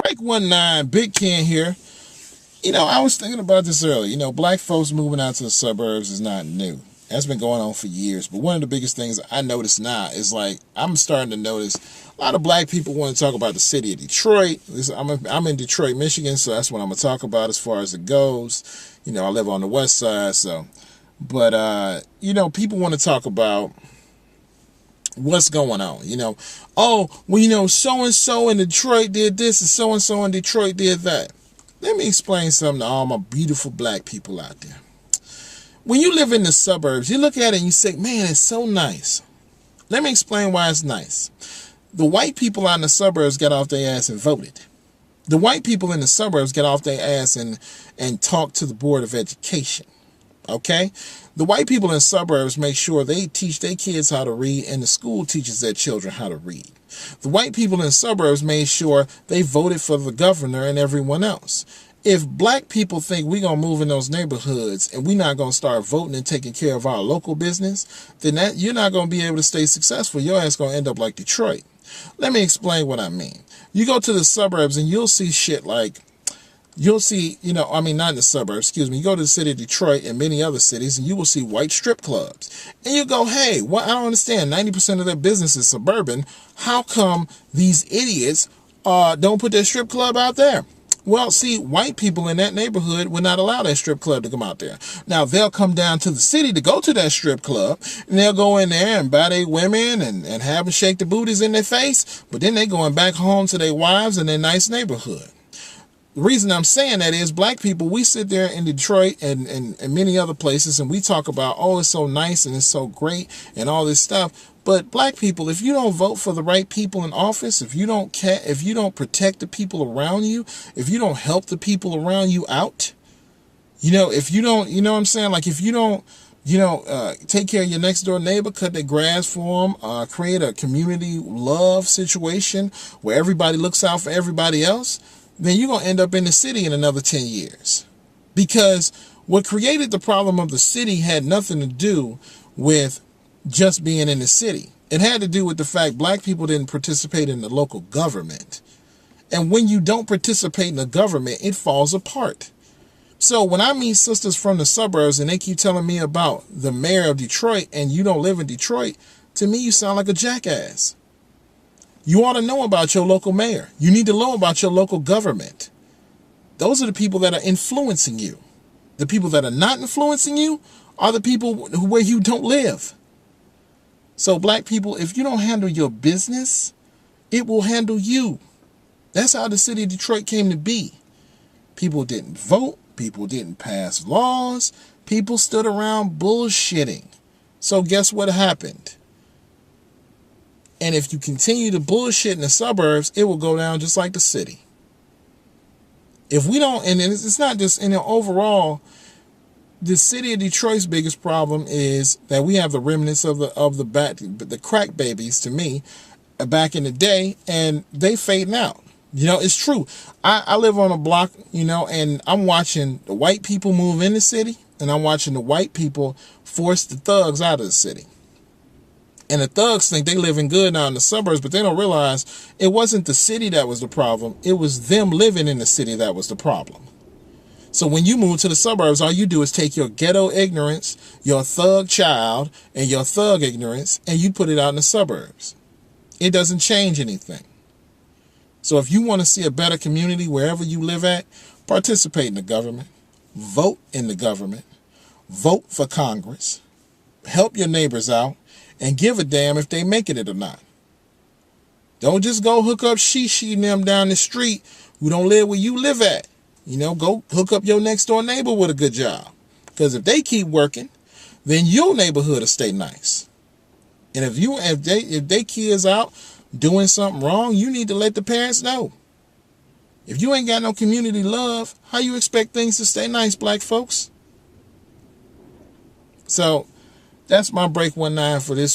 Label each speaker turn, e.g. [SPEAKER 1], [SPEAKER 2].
[SPEAKER 1] Break 19, Big Ken here. I was thinking about this earlier. Black folks moving out to the suburbs is not new. That's been going on for years. But one of the biggest things I notice now is I'm starting to notice a lot of black people want to talk about the city of Detroit. I'm in Detroit, Michigan, so that's what I'm going to talk about as far as it goes. I live on the west side, so. But, people want to talk about what's going on. So-and-so in Detroit did this and so-and-so in Detroit did that. Let me explain something to all my beautiful black people out there. When you live in the suburbs, you look at it and you say, man, it's so nice. Let me explain why it's nice. The white people out in the suburbs got off their ass and voted. The white people in the suburbs get off their ass and talk to the Board of Education. Okay? The white people in the suburbs make sure they teach their kids how to read and the school teaches their children how to read. The white people in the suburbs made sure they voted for the governor and everyone else. If black people think we're going to move in those neighborhoods and we're not going to start voting and taking care of our local business, then you're not going to be able to stay successful. Your ass going to end up like Detroit. Let me explain what I mean. You go to the suburbs and you'll see shit like, not in the suburbs, excuse me. You go to the city of Detroit and many other cities and you will see white strip clubs. And you go, hey, I don't understand. 90% of their business is suburban. How come these idiots don't put their strip club out there? Well, see, white people in that neighborhood would not allow that strip club to come out there. Now, they'll come down to the city to go to that strip club, and they'll go in there and buy their women and have them shake the booties in their face, but then they're going back home to their wives in their nice neighborhood. The reason I'm saying that is black people, we sit there in Detroit and many other places, and we talk about, oh, it's so nice and it's so great and all this stuff. But black people, if you don't vote for the right people in office, if you don't protect the people around you, if you don't help the people around you out, if you don't, what I'm saying? Like if you don't, take care of your next door neighbor, cut their grass for them, create a community love situation where everybody looks out for everybody else, then you're going to end up in the city in another 10 years. Because what created the problem of the city had nothing to do with just being in the city. It had to do with the fact black people didn't participate in the local government. And when you don't participate in the government, it falls apart. So when I meet sisters from the suburbs and they keep telling me about the mayor of Detroit and you don't live in Detroit, to me you sound like a jackass. You ought to know about your local mayor. You need to know about your local government. Those are the people that are influencing you. The people that are not influencing you are the people where you don't live. So black people, if you don't handle your business, it will handle you. That's how the city of Detroit came to be. People didn't vote. People didn't pass laws. People stood around bullshitting. So guess what happened? And if you continue to bullshit in the suburbs, it will go down just like the city. If we don't, and it's not just, overall, the city of Detroit's biggest problem is that we have the remnants of the crack babies, to me, back in the day, and they fading out. It's true. I live on a block, and I'm watching the white people move in the city, and I'm watching the white people force the thugs out of the city. And the thugs think they living good now in the suburbs, but they don't realize it wasn't the city that was the problem. It was them living in the city that was the problem. So when you move to the suburbs, all you do is take your ghetto ignorance, your thug child, and your thug ignorance, and you put it out in the suburbs. It doesn't change anything. So if you want to see a better community wherever you live at, participate in the government, vote in the government, vote for Congress, help your neighbors out, and give a damn if they making it or not. Don't just go hook up she and them down the street who don't live where you live at. Go hook up your next door neighbor with a good job. Because if they keep working, then your neighborhood will stay nice. And if they kids out doing something wrong, you need to let the parents know. If you ain't got no community love, how you expect things to stay nice, black folks? So that's my break 19 for this